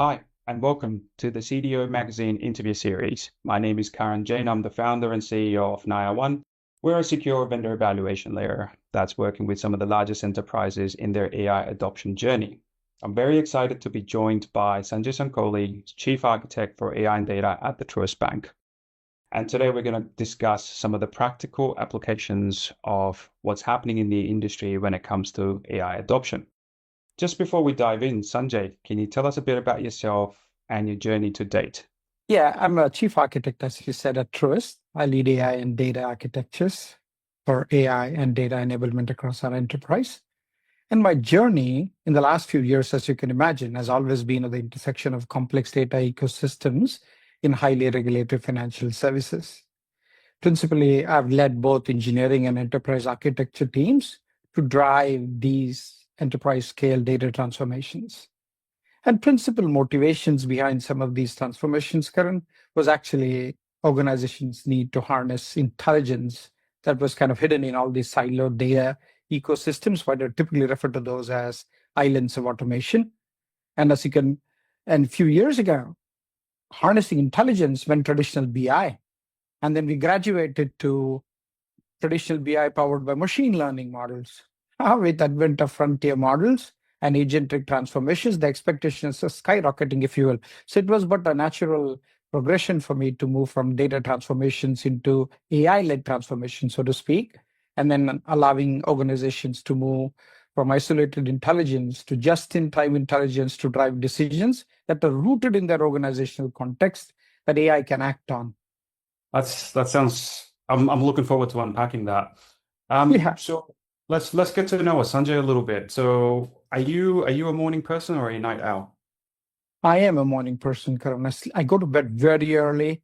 Hi, and welcome to the CDO Magazine interview series. My name is Karan Jain. I'm the founder and CEO of NayaOne. We're a secure vendor evaluation layer that's working with some of the largest enterprises in their AI adoption journey. I'm very excited to be joined by Sanjay Sankolli, Chief Architect for AI and Data at the Truist Bank. And today we're going to discuss some of the practical applications of what's happening in the industry when it comes to AI adoption. Just before we dive in, Sanjay, can you tell us a bit about yourself and your journey to date? Yeah, I'm a chief architect, as you said, at Truist. I lead AI and data architectures for AI and data enablement across our enterprise. And my journey in the last few years, as you can imagine, has always been at the intersection of complex data ecosystems in highly regulated financial services. Principally, I've led both engineering and enterprise architecture teams to drive these enterprise scale data transformations. And principal motivations behind some of these transformations, Karan, was actually organizations need to harness intelligence that was kind of hidden in all these siloed data ecosystems, what are typically referred to those as islands of automation. And and a few years ago, harnessing intelligence went traditional BI. And then we graduated to traditional BI powered by machine learning models. With advent of frontier models and agentic transformations, the expectations are skyrocketing, if you will. So it was but a natural progression for me to move from data transformations into AI-led transformation, so to speak, and then allowing organizations to move from isolated intelligence to just-in-time intelligence to drive decisions that are rooted in their organizational context that AI can act on. That sounds. I'm looking forward to unpacking that. Yeah. So let's get to know Sanjay a little bit. So are you a morning person or a night owl? I am a morning person, Karan. I go to bed very early.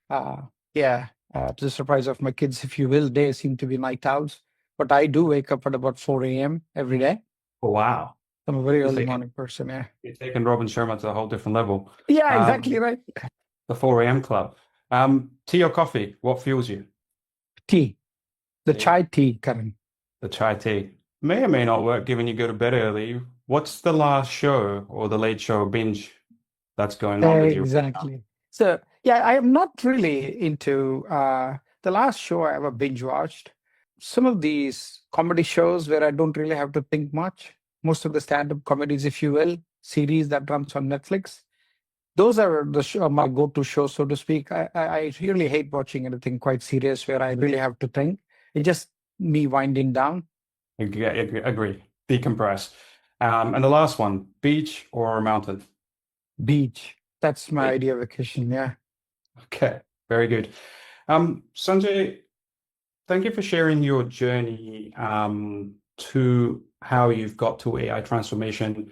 Yeah, to the surprise of my kids, if you will, they seem to be night owls. But I do wake up at about 4 a.m. every day. Oh, wow. I'm a very You're early taking, morning person, yeah. you're taking Robin Sharma to a whole different level. Yeah, Um, exactly right. the 4 a.m. club. Tea or coffee? What fuels you? Tea, the Tea. chai tea, Karan. The chai tea. May or may not work given you go to bed early. What's the last show or the late show binge that's going on with you right now? Exactly. So, yeah, I am not really into the last show I ever binge watched. Some of these comedy shows where I don't really have to think much. Most of the stand-up comedies, if you will, series that runs on Netflix. Those are my go-to shows, so to speak. I really hate watching anything quite serious where I really have to think. It's just me winding down. Agree. Decompress. And the last one, beach or mountain? Beach. That's my Beach. idea of vacation. Yeah. Okay, very good. Sanjay, thank you for sharing your journey to how you've got to AI transformation.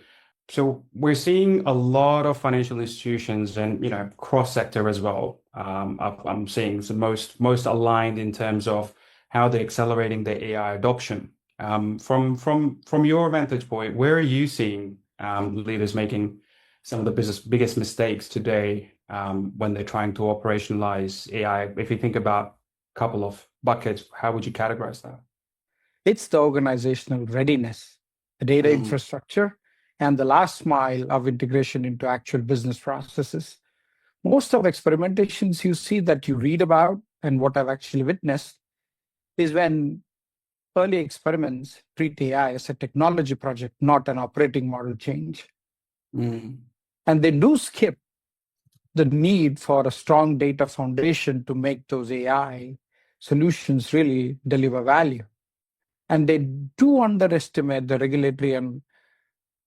So we're seeing a lot of financial institutions and cross sector as well. I'm seeing the most aligned in terms of how they're accelerating their AI adoption. From your vantage point, where are you seeing leaders making some of the biggest mistakes today when they're trying to operationalize AI? If you think about a couple of buckets, how would you categorize that? It's the organizational readiness, the data Mm, infrastructure, and the last mile of integration into actual business processes. Most of experimentations you see that you read about and what I've actually witnessed is when early experiments treat AI as a technology project, not an operating model change. mm, And they do skip the need for a strong data foundation to make those AI solutions really deliver value. And they do underestimate the regulatory and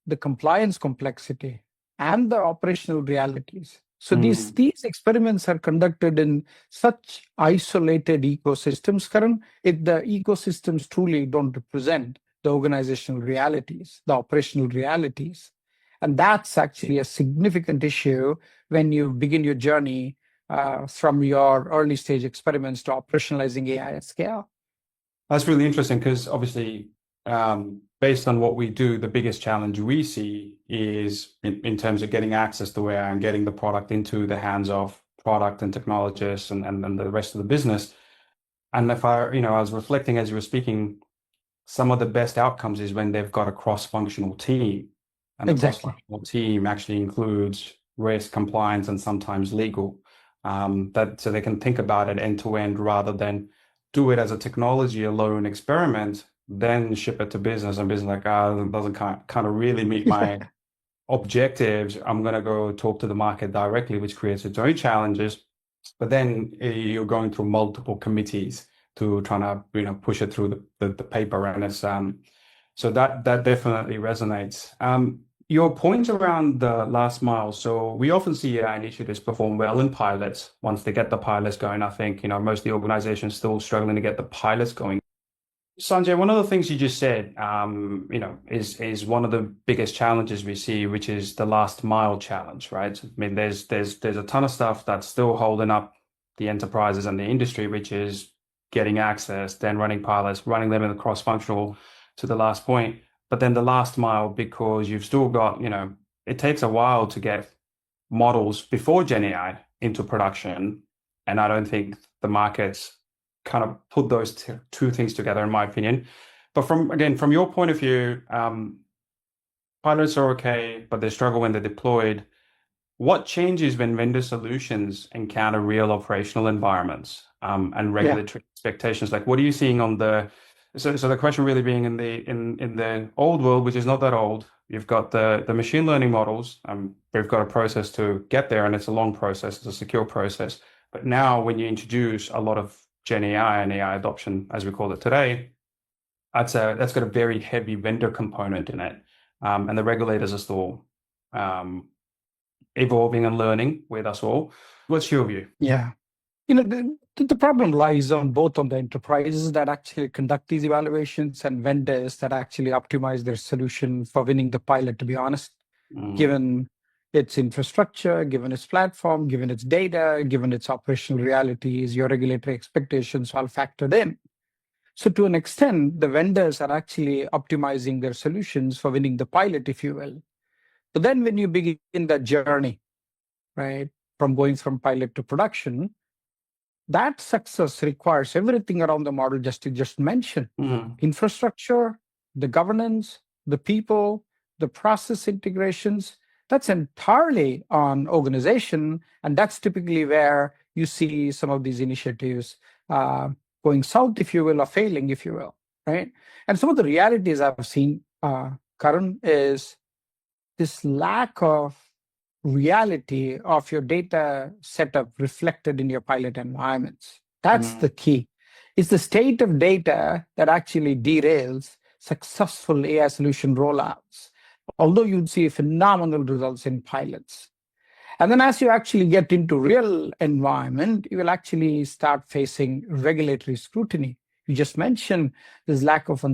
the compliance complexity and the operational realities. So these, mm. these experiments are conducted in such isolated ecosystems, Karan, if the ecosystems truly don't represent the organizational realities, the operational realities. And that's actually a significant issue when you begin your journey from your early stage experiments to operationalizing AI at scale. That's really interesting because obviously, based on what we do, the biggest challenge we see is in terms of getting access to AI and getting the product into the hands of product and technologists and the rest of the business. And if I was reflecting as you were speaking, some of the best outcomes is when they've got a cross-functional team. And the Exactly. cross-functional team actually includes risk, compliance, and sometimes legal. That so they can think about it end to end rather than do it as a technology alone experiment, then ship it to business and business like, it doesn't kind of really meet my objectives. I'm going to go talk to the market directly, which creates its own challenges. But then you're going through multiple committees to try to push it through the paper, and it's so that definitely resonates. Your point around the last mile. So we often see AI initiatives perform well in pilots. Once they get the pilots going, I think most of the organizations still struggling to get the pilots going. Sanjay, one of the things you just said, is one of the biggest challenges we see, which is the last mile challenge, right? I mean, there's a ton of stuff that's still holding up the enterprises and the industry, which is getting access, then running pilots, running them in the cross-functional to the last point. But then the last mile, because you've still got, it takes a while to get models before Gen AI into production, and I don't think the markets kind of put those two things together, in my opinion. But from your point of view, pilots are okay, but they struggle when they're deployed. What changes when vendor solutions encounter real operational environments and regulatory expectations? Like, what are you seeing on the so the question really being in the old world, which is not that old, you've got the machine learning models. We've got a process to get there, and it's a long process, it's a secure process. But now, when you introduce a lot of Gen AI and AI adoption, as we call it today, that's got a very heavy vendor component in it, and the regulators are still evolving and learning with us all. What's your view? Yeah. The problem lies on both on the enterprises that actually conduct these evaluations and vendors that actually optimize their solution for winning the pilot, to be honest, given its infrastructure, given its platform, given its data, given its operational realities, your regulatory expectations all factored in. So to an extent, the vendors are actually optimizing their solutions for winning the pilot, if you will. But then when you begin that journey, right, from going from pilot to production, that success requires everything around the model you just mentioned. Infrastructure, the governance, the people, the process integrations. That's entirely on organization, and that's typically where you see some of these initiatives going south, if you will, or failing, if you will, right? And some of the realities I've seen, Karan, is this lack of reality of your data setup reflected in your pilot environments. That's the key. It's the state of data that actually derails successful AI solution rollouts, although you'd see phenomenal results in pilots. And then as you actually get into real environment, you will actually start facing regulatory scrutiny. You just mentioned this lack of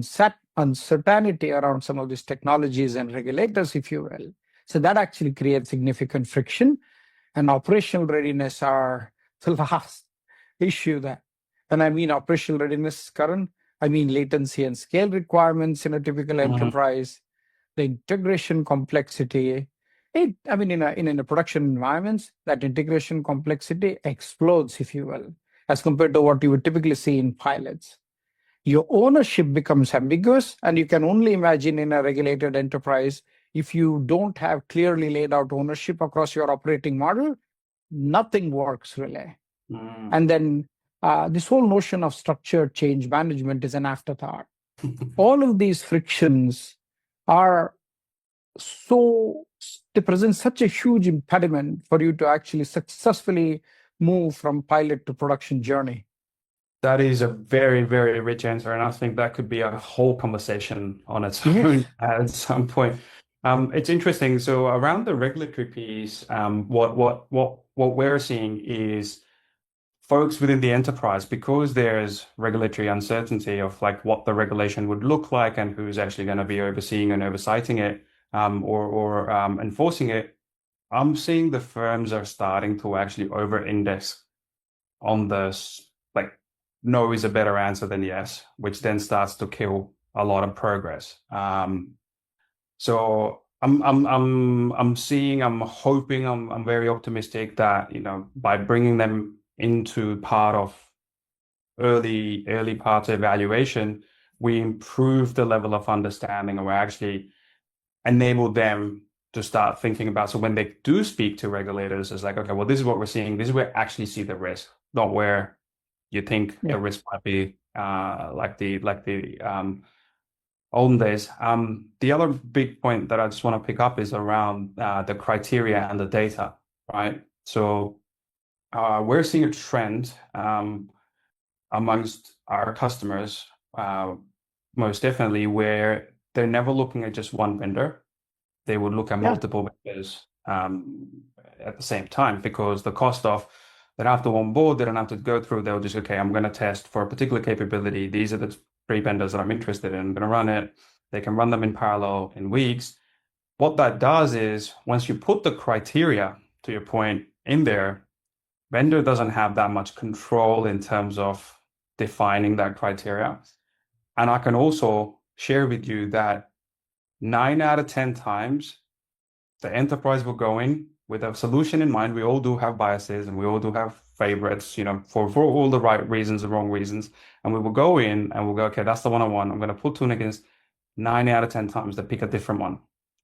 uncertainty around some of these technologies and regulators, if you will. So that actually creates significant friction, and operational readiness are the last issue there. And I mean operational readiness, Karan, I mean latency and scale requirements in a typical enterprise, the integration complexity. In a production environments, that integration complexity explodes, if you will, as compared to what you would typically see in pilots. Your ownership becomes ambiguous, and you can only imagine in a regulated enterprise, if you don't have clearly laid out ownership across your operating model, nothing works really. And then this whole notion of structured change management is an afterthought. All of these frictions are they present such a huge impediment for you to actually successfully move from pilot to production journey. That is a very, very rich answer, and I think that could be a whole conversation on its own at some point. It's interesting. So around the regulatory piece, what we're seeing is folks within the enterprise, because there's regulatory uncertainty of like what the regulation would look like and who's actually going to be overseeing and oversighting it, or enforcing it. I'm seeing the firms are starting to actually over-index on this, like no is a better answer than yes, which then starts to kill a lot of progress. So I'm hoping, I'm very optimistic that, by bringing them into part of early parts of evaluation, we improve the level of understanding, and we actually enable them to start thinking about. So when they do speak to regulators, it's like, okay, well, this is what we're seeing. This is where I actually see the risk, not where you think the Yeah. risk might be, like the olden days. The other big point that I just want to pick up is around the criteria and the data, right? So we're seeing a trend amongst our customers, most definitely, where they're never looking at just one vendor. They would look at Yeah. multiple vendors at the same time, because the cost of they don't have to onboard, they don't have to go through. They'll just, okay, I'm going to test for a particular capability. These are the three vendors that I'm interested in. I'm going to run it. They can run them in parallel in weeks. What that does is once you put the criteria, to your point, in there, vendor doesn't have that much control in terms of defining that criteria. And I can also share with you that 9 out of 10 times, the enterprise will go in with a solution in mind. We all do have biases and we all do have favorites, for all the right reasons and wrong reasons. And we will go in and we'll go, okay, that's the one I want. I'm going to put two against 9 out of 10 times they pick a different one.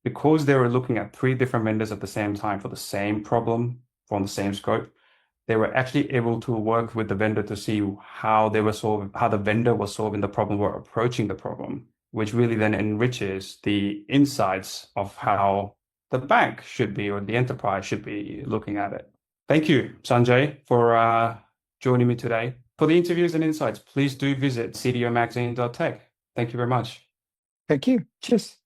Because they were looking at three different vendors at the same time for the same problem, from the same scope, they were actually able to work with the vendor to see how the vendor was solving the problem or approaching the problem, which really then enriches the insights of how the bank should be or the enterprise should be looking at it. Thank you, Sanjay, for joining me today. For the interviews and insights, please do visit cdomagazine.tech. Thank you very much. Thank you. Cheers.